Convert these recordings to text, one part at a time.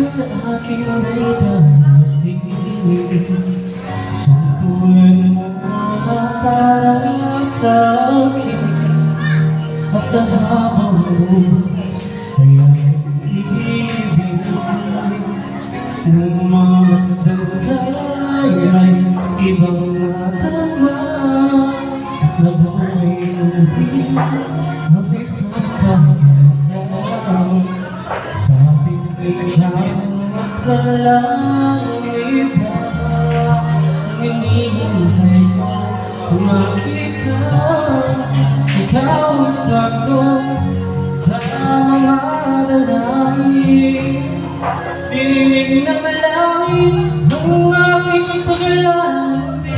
sa aking may dating. Sa tulad mo na para sa akin, at sa habang mo ay ibig. Nung mamasdan ka ay ibang natama, na buhay ulit ang isang pag-asaw. Sa biglang at walang iba ang hinihintay ko makita. Ikaw ang sakop sa mga dalangin, dininig ng langit ang aking paglalapit.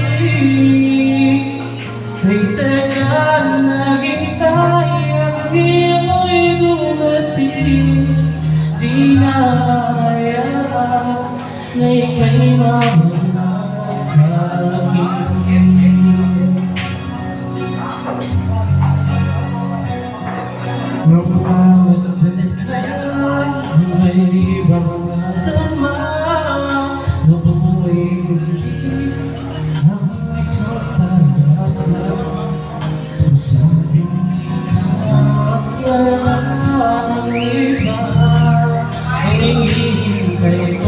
Ay teka, naghintay at iyo'y dumating. Di na kaya na ika'y mawala sa akin. Napamasdan ka, may ibang natama, nabuhay ulit ang isang pag-asa. Sabing ikaw at walang iba ang hinihintay